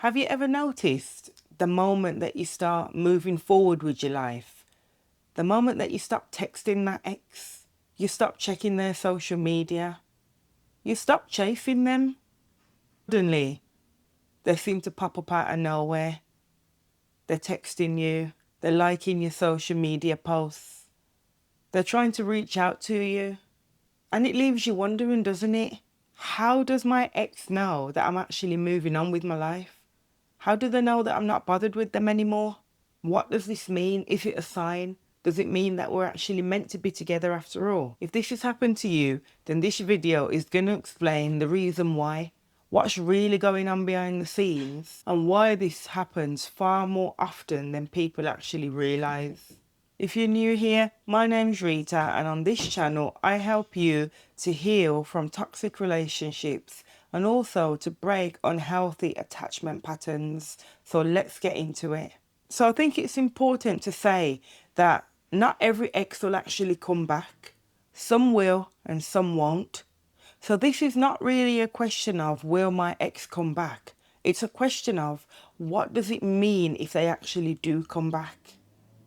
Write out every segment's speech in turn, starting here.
Have you ever noticed the moment that you start moving forward with your life, the moment that you stop texting that ex, you stop checking their social media, you stop chasing them, suddenly they seem to pop up out of nowhere. They're texting you, they're liking your social media posts, they're trying to reach out to you. And it leaves you wondering, doesn't it? How does my ex know that I'm actually moving on with my life? How do they know that I'm not bothered with them anymore? What does this mean? Is it a sign? Does it mean that we're actually meant to be together after all? If this has happened to you, then this video is going to explain the reason why, what's really going on behind the scenes, and why this happens far more often than people actually realise. If you're new here, my name's Rita, and on this channel I help you to heal from toxic relationships and also to break unhealthy attachment patterns. So let's get into it. So I think it's important to say that not every ex will actually come back. Some will and some won't. So this is not really a question of will my ex come back? It's a question of what does it mean if they actually do come back?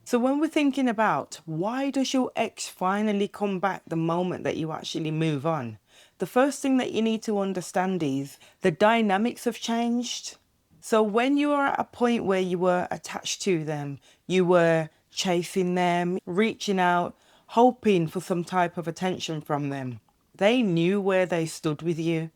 So when we're thinking about why does your ex finally come back the moment that you actually move on, the first thing that you need to understand is the dynamics have changed. So when you are at a point where you were attached to them, you were chasing them, reaching out, hoping for some type of attention from them, they knew where they stood with you.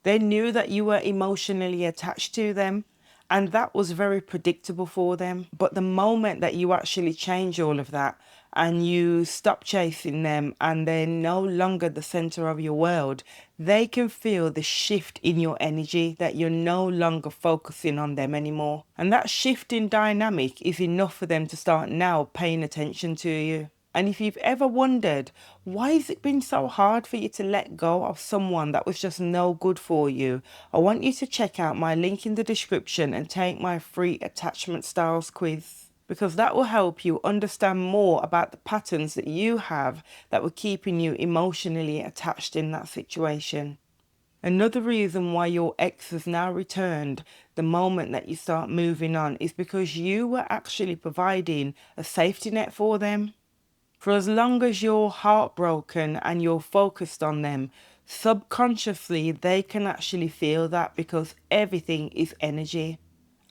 They knew that you were emotionally attached to them, and that was very predictable for them. But the moment that you actually change all of that and you stop chasing them and they're no longer the center of your world, they can feel the shift in your energy, that you're no longer focusing on them anymore. And that shift in dynamic is enough for them to start now paying attention to you. And if you've ever wondered, why has it been so hard for you to let go of someone that was just no good for you? I want you to check out my link in the description and take my free attachment styles quiz, because that will help you understand more about the patterns that you have that were keeping you emotionally attached in that situation. Another reason why your ex has now returned the moment that you start moving on is because you were actually providing a safety net for them. For as long as you're heartbroken and you're focused on them, subconsciously they can actually feel that, because everything is energy.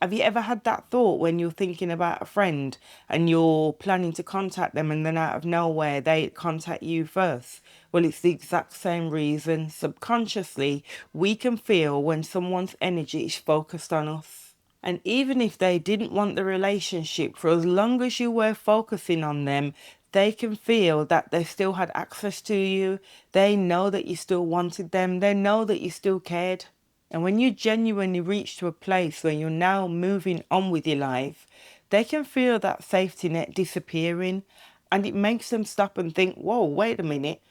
Have you ever had that thought when you're thinking about a friend and you're planning to contact them and then out of nowhere they contact you first? Well, it's the exact same reason. Subconsciously, we can feel when someone's energy is focused on us. And even if they didn't want the relationship, for as long as you were focusing on them, they can feel that they still had access to you. They know that you still wanted them. They know that you still cared. And when you genuinely reach to a place where you're now moving on with your life, they can feel that safety net disappearing. And it makes them stop and think, whoa, wait a minute.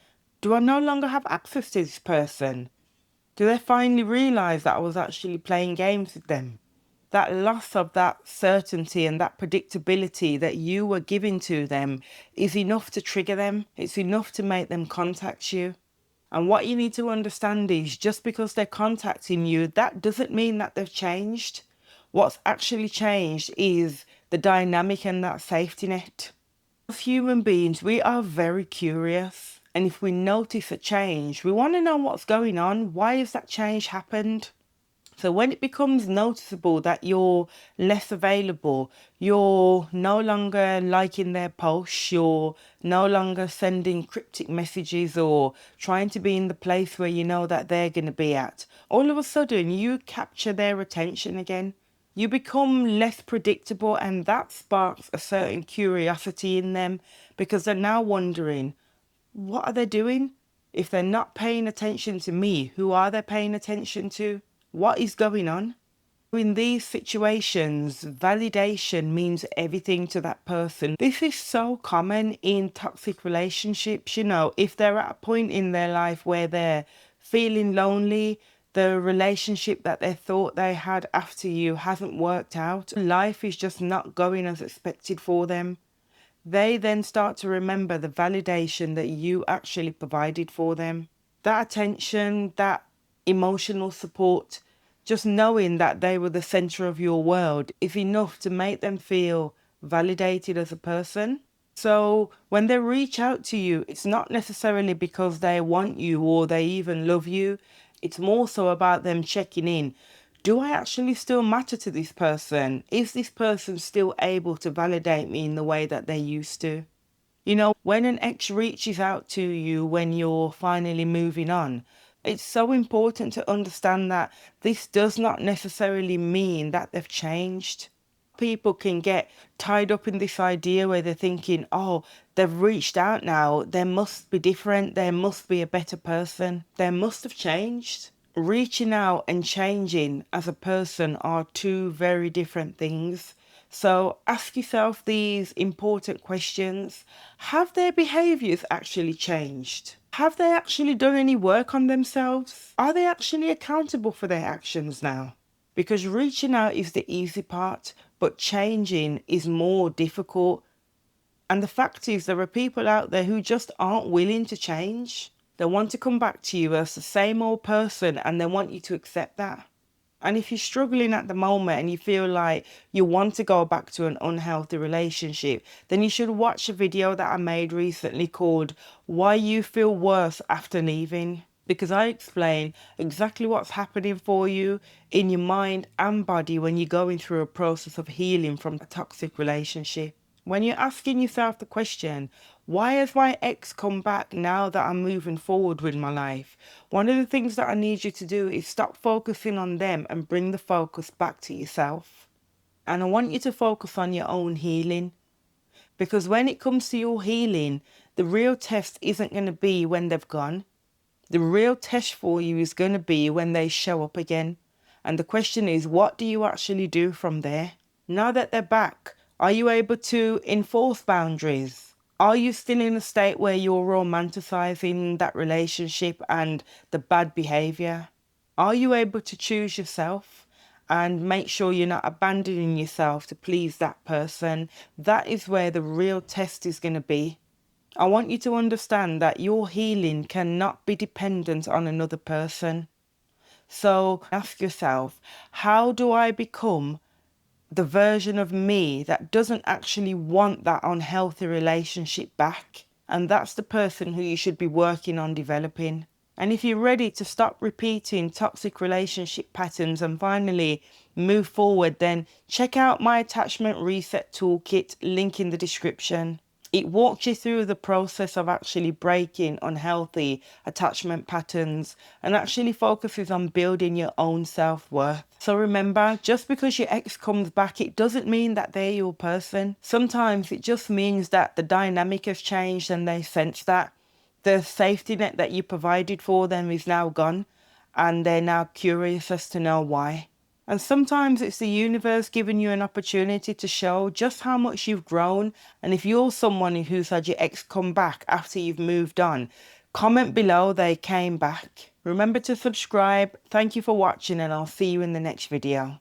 Do I no longer have access to this person? Do they finally realise that I was actually playing games with them? That loss of that certainty and that predictability that you were giving to them is enough to trigger them. It's enough to make them contact you. And what you need to understand is just because they're contacting you, that doesn't mean that they've changed. What's actually changed is the dynamic and that safety net. As human beings, we are very curious. And if we notice a change, we want to know what's going on. Why has that change happened? So when it becomes noticeable that you're less available, you're no longer liking their posts, you're no longer sending cryptic messages or trying to be in the place where you know that they're going to be at, all of a sudden you capture their attention again. You become less predictable, and that sparks a certain curiosity in them, because they're now wondering, what are they doing? If they're not paying attention to me, who are they paying attention to? What is going on? In these situations, validation means everything to that person. This is so common in toxic relationships. You know, if they're at a point in their life where they're feeling lonely, the relationship that they thought they had after you hasn't worked out, life is just not going as expected for them, they then start to remember the validation that you actually provided for them. That attention, that emotional support, Just knowing that they were the center of your world is enough to make them feel validated as a person. So when they reach out to you, it's not necessarily because they want you or they even love you. It's more so about them checking in. Do I actually still matter to this person? Is this person still able to validate me in the way that they used to? When an ex reaches out to you when you're finally moving on, it's so important to understand that this does not necessarily mean that they've changed. People can get tied up in this idea where they're thinking, oh, they've reached out now, they must be different, they must be a better person, they must have changed. Reaching out and changing as a person are two very different things. So ask yourself these important questions. Have their behaviors actually changed? Have they actually done any work on themselves? Are they actually accountable for their actions now? Because reaching out is the easy part, but changing is more difficult. And the fact is, there are people out there who just aren't willing to change. They want to come back to you as the same old person and they want you to accept that. And if you're struggling at the moment and you feel like you want to go back to an unhealthy relationship, then you should watch a video that I made recently called Why You Feel Worse After Leaving. Because I explain exactly what's happening for you in your mind and body when you're going through a process of healing from a toxic relationship. When you're asking yourself the question, why has my ex come back now that I'm moving forward with my life? One of the things that I need you to do is stop focusing on them and bring the focus back to yourself. And I want you to focus on your own healing. Because when it comes to your healing, the real test isn't going to be when they've gone. The real test for you is going to be when they show up again. And the question is, what do you actually do from there? Now that they're back, are you able to enforce boundaries? Are you still in a state where you're romanticizing that relationship and the bad behavior? Are you able to choose yourself and make sure you're not abandoning yourself to please that person? That is where the real test is going to be. I want you to understand that your healing cannot be dependent on another person. So ask yourself, how do I become the version of me that doesn't actually want that unhealthy relationship back? And that's the person who you should be working on developing. And if you're ready to stop repeating toxic relationship patterns and finally move forward, then check out my attachment reset toolkit, link in the description. It walks you through the process of actually breaking unhealthy attachment patterns and actually focuses on building your own self-worth. So remember, just because your ex comes back, it doesn't mean that they're your person. Sometimes it just means that the dynamic has changed and they sense that the safety net that you provided for them is now gone and they're now curious as to know why. And sometimes it's the universe giving you an opportunity to show just how much you've grown. And if you're someone who's had your ex come back after you've moved on, comment below they came back. Remember to subscribe. Thank you for watching and I'll see you in the next video.